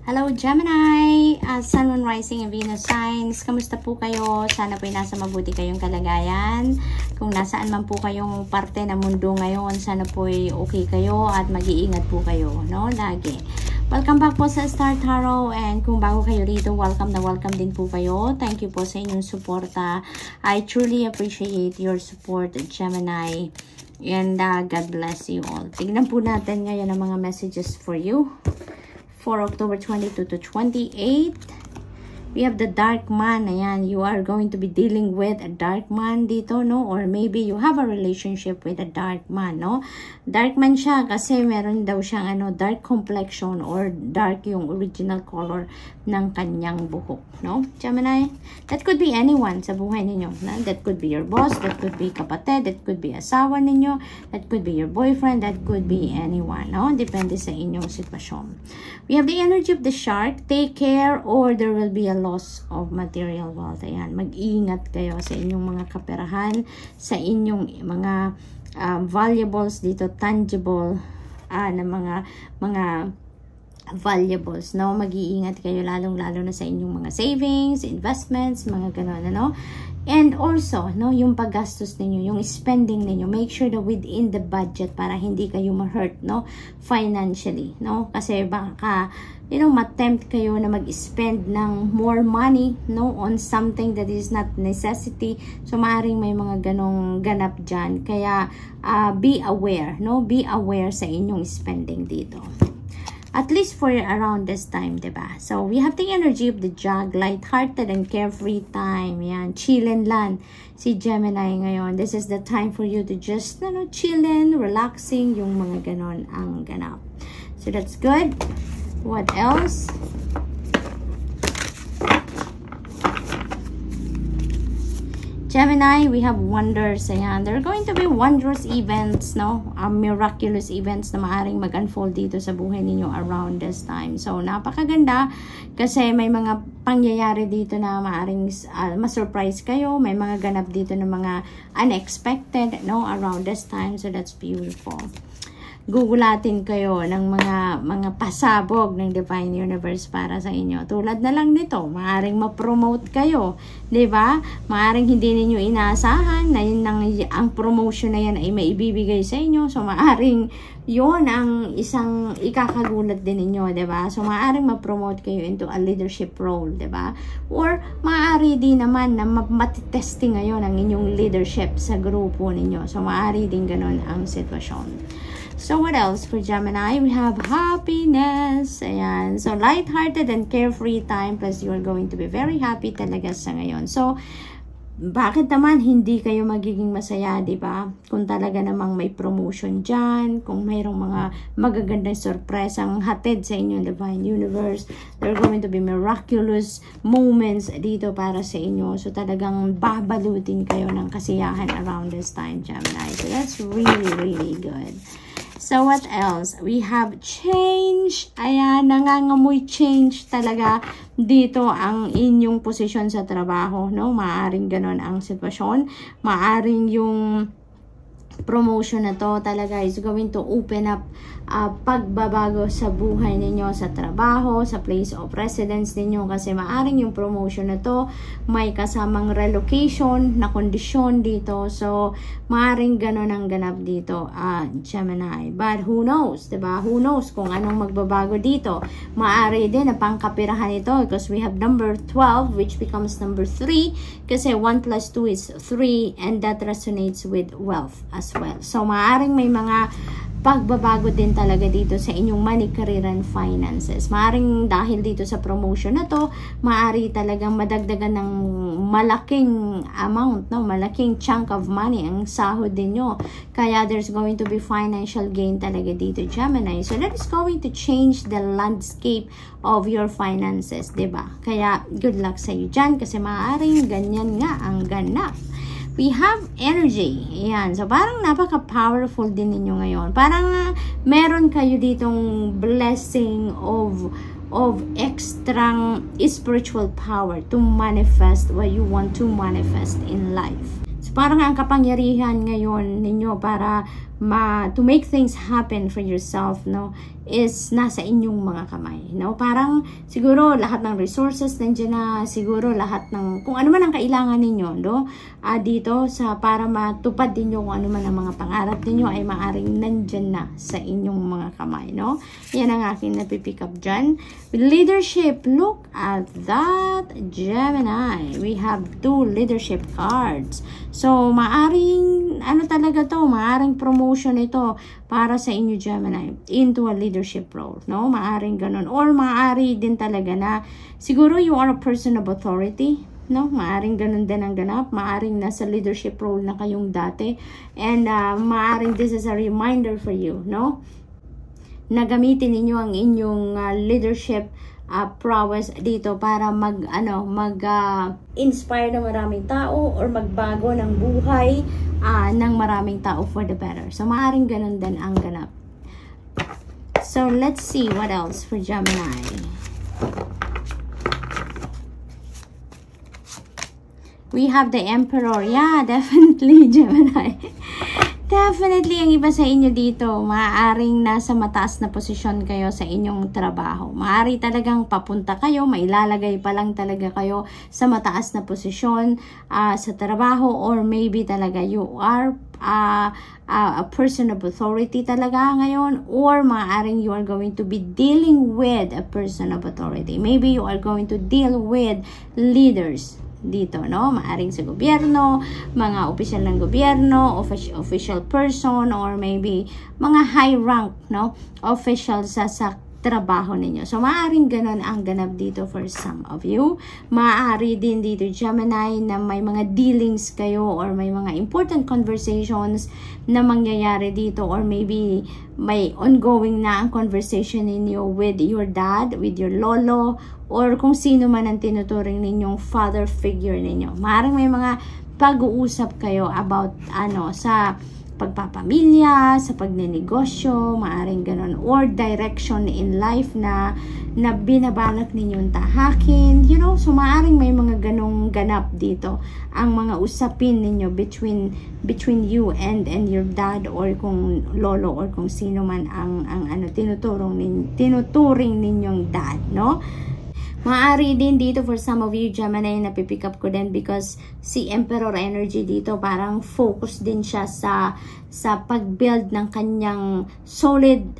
Hello Gemini, Sun, Moon, Rising, and Venus signs. Kamusta po kayo? Sana po nasa mabuti kayong kalagayan. Kung nasaan man po kayong parte ng mundo ngayon, sana po okay kayo at mag-iingat po kayo, no? Lagi. Welcome back po sa Star Tarot, and kung bago kayo rito, welcome na welcome din po kayo. Thank you po sa inyong suporta. I truly appreciate your support, Gemini. And God bless you all. Tignan po natin ngayon ang mga messages for you. For October 22 to 28, we have the dark man. Ayan, you are going to be dealing with a dark man dito, no? Or maybe you have a relationship with a dark man, no? Dark man siya kasi meron daw siyang dark complexion or dark yung original color ng kanyang buhok, no? Gemini, that could be anyone sa buhay ninyo, no? That could be your boss, that could be kapatid, that could be asawa ninyo, that could be your boyfriend, that could be anyone, no? Depende sa inyong sitwasyon. We have the energy of the shark. Take care or there will be a loss of material wealth. Ayan, mag-iingat kayo sa inyong mga kaperahan, sa inyong mga valuables dito, tangible na mga valuables, no? Mag-iingat kayo lalong-lalo na sa inyong mga savings, investments, mga gano'n, ano? And also, no, yung paggastos ninyo, yung spending ninyo, make sure that within the budget para hindi kayo ma-hurt, no, financially, no? Kasi baka, ma-tempt kayo na mag-spend ng more money, no, on something that is not necessity. So, maaaring may mga ganong ganap dyan. Kaya, be aware, no? Be aware sa inyong spending dito. At least for around this time, diba? So, we have the energy of the jug, light-hearted and carefree time. Yan, chillin lang si Gemini ngayon. This is the time for you to just, chillin, relaxing, yung mga ganon ang ganap. So, that's good. What else? Gemini, we have wonders. Ayan. There are going to be wondrous events, no? Miraculous events na maaaring mag-unfold dito sa buhay ninyo around this time. So, napakaganda kasi may mga pangyayari dito na maaaring ma-surprise kayo. May mga ganap dito na mga unexpected, no? Around this time. So, that's beautiful. Gugulatin kayo ng mga pasabog ng Divine Universe para sa inyo. Tulad na lang nito, maaring ma-promote kayo, 'di ba? Maaring hindi niyo inaasahan na ang promotion na yan ay maibibigay sa inyo. So maaring 'yon ang isang ikakagulat din ninyo, 'di ba? So maaring ma-promote kayo into a leadership role, 'di ba? Or maaari din naman na matitesting ngayon ang inyong leadership sa grupo ninyo. So maaari din ganoon ang sitwasyon. So, what else for Gemini? We have happiness. Ayan. So, light-hearted and carefree time. Plus, you are going to be very happy talaga sa ngayon. So, bakit naman hindi kayo magiging masaya, di ba? Kung talaga namang may promotion dyan, kung mayroong mga magagandang sorpresang hatid sa inyong Divine Universe, there are going to be miraculous moments dito para sa inyo. So, talagang babalutin kayo ng kasiyahan around this time, Gemini. So, that's really, really good. So, what else? We have change. Ayan, nangangamoy change talaga dito ang inyong posisyon sa trabaho, no? Maaring ganon ang sitwasyon. Maaring yung promotion na to talaga is going to open up pagbabago sa buhay ninyo sa trabaho, sa place of residence ninyo, kasi maaring yung promotion na to may kasamang relocation na kondisyon dito. So maaring ganon ang ganap dito, Gemini. But who knows, diba? Who knows kung anong magbabago dito. Maari din na pangkapirahan ito because we have number 12 which becomes number 3 kasi 1 plus 2 is 3 and that resonates with wealth as well. So maaring may mga pagbabago din talaga dito sa inyong money, career, and finances. Maaring dahil dito sa promotion na to, maari talagang madagdagan ng malaking amount, no? Malaking chunk of money ang sahod din nyo. Kaya there's going to be financial gain talaga dito, Gemini. So that is going to change the landscape of your finances, diba? Kaya good luck sa iyo dyan kasi maaaring ganyan nga ang ganap. We have energy. Ayan. So, parang napaka-powerful din ninyo ngayon. Parang meron kayo ditong blessing of extra spiritual power to manifest what you want to manifest in life. So, parang ang kapangyarihan ngayon ninyo para to make things happen for yourself, no, is nasa inyong mga kamay, no? Parang siguro lahat ng resources nandiyan na, siguro lahat ng kung ano man ang kailangan ninyo, no, dito sa para matupad din yung ano man ang mga pangarap ninyo ay maaring nandiyan na sa inyong mga kamay, no? Yan ang aking napipick up dyan. With leadership, look at that, Gemini. We have 2 leadership cards. So, maaring, ano talaga to, maaring promotion ito para sa inyo, Gemini, into a leadership role, no? Maaring ganun. Or maari din talaga na, siguro you are a person of authority, no? Maaring ganun din ang ganap. Maaring nasa leadership role na kayong dati. And maaring this is a reminder for you, no? Na gamitin ninyo ang inyong leadership prowess dito para inspire ng maraming tao or magbago ng buhay ng maraming tao for the better. So, maaring ganun din ang ganap. So, let's see what else for Gemini. We have the Emperor. Yeah, definitely, Gemini. Definitely, ang iba sa inyo dito, maaaring nasa mataas na posisyon kayo sa inyong trabaho. Maaari talagang papunta kayo, mailalagay pa lang talaga kayo sa mataas na posisyon sa trabaho, or maybe talaga you are a person of authority talaga ngayon, or maaaring you are going to be dealing with a person of authority. Maybe you are going to deal with leaders dito, no? Maaring sa gobyerno, mga opisyal ng gobyerno, official person, or maybe mga high rank, no, officials sa trabaho ninyo. So, maaaring ganun ang ganap dito for some of you. Maaari din dito, Gemini, na may mga dealings kayo or may mga important conversations na mangyayari dito, or maybe may ongoing na ang conversation ninyo with your dad, with your lolo, or kung sino man ang tinuturing ninyong father figure ninyo. Maaaring may mga pag-uusap kayo about sa pagpapamilya, sa pagnenegosyo, maaring ganun, or direction in life na binabalak ninyong tahakin, you know. So maaring may mga ganong ganap dito ang mga usapin ninyo between you and your dad, or kung lolo, or kung sino man ang tinuturing ninyong dad, no? Maaari din dito for some of you, Gemini, na pipick up ko din because si Emperor energy dito parang focus din siya sa pag-build ng kanyang solid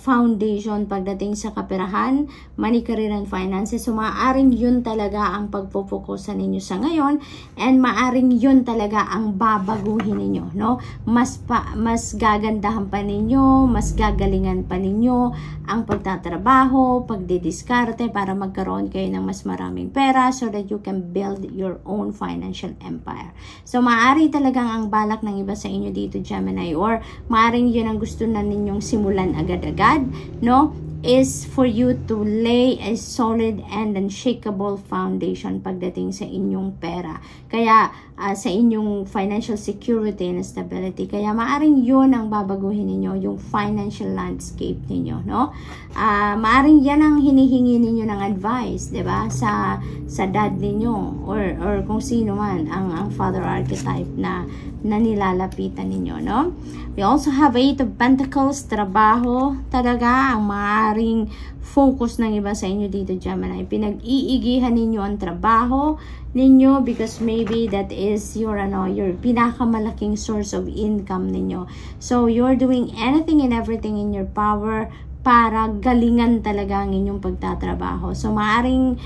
foundation pagdating sa kaperahan, money, career, and finances. So, maaaring yun talaga ang pagpupukusan ninyo sa ngayon, and maaaring yun talaga ang babaguhin ninyo, no? Mas gagandahan pa ninyo, mas gagalingan pa ninyo ang pagtatrabaho, pagdidiskarte para magkaroon kayo ng mas maraming pera so that you can build your own financial empire. So, maaari talagang ang balak ng iba sa inyo dito, Gemini, or maaring yun ang gusto na ninyong simulan agad-agad, no? Is for you to lay a solid and unshakable foundation pagdating sa inyong pera. Kaya, sa inyong financial security and stability. Kaya, maaring yun ang babaguhin ninyo, yung financial landscape ninyo, no? Maaring yan ang hinihingi ninyo ng advice, di ba? Sa dad ninyo, or kung sino man ang father archetype na nilalapitan ninyo, no? We also have 8 of Pentacles, trabaho, talaga ang maaring focus ng iba sa inyo dito, Gemini. Pinag-iigihan ninyo ang trabaho ninyo because maybe that is your pinakamalaking source of income ninyo. So, you're doing anything and everything in your power para galingan talaga ang inyong pagtatrabaho. So, maaring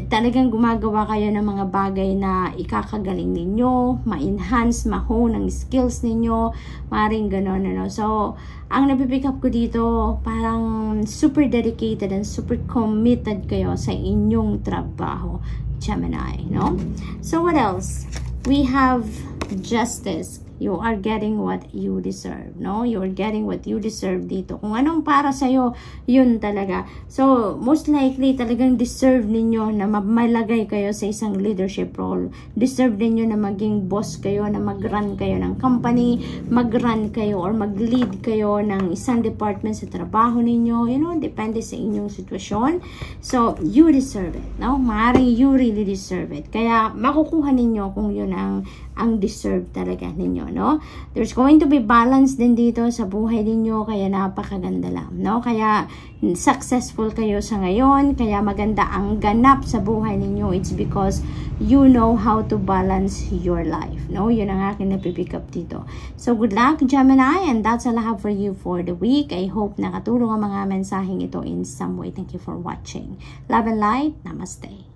talagang gumagawa kayo ng mga bagay na ikakagaling ninyo, ma-enhance, ma-hone ang skills ninyo, maaring gano'n, ano. So, ang napipick up ko dito, parang super dedicated and super committed kayo sa inyong trabaho, Gemini, no? So, what else? We have justice. You are getting what you deserve, no? You are getting what you deserve dito. Kung anong para sa'yo, yun talaga. So, most likely, talagang deserve ninyo na malagay kayo sa isang leadership role. Deserve ninyo na maging boss kayo, na mag-run kayo ng company, mag-run kayo or mag-lead kayo ng isang department sa trabaho ninyo. You know, depende sa inyong sitwasyon. So, you deserve it, no? Maaaring you really deserve it. Kaya, makukuha ninyo kung yun ang deserve talaga ninyo, no? There's going to be balance din dito sa buhay ninyo, kaya napakaganda lang, no? Kaya successful kayo sa ngayon, kaya maganda ang ganap sa buhay ninyo. It's because you know how to balance your life, no? Yun ang aking napipick up dito. So, good luck, Gemini, and that's all I have for you for the week. I hope nakatulong ang mga mensaheng ito in some way. Thank you for watching. Love and light. Namaste.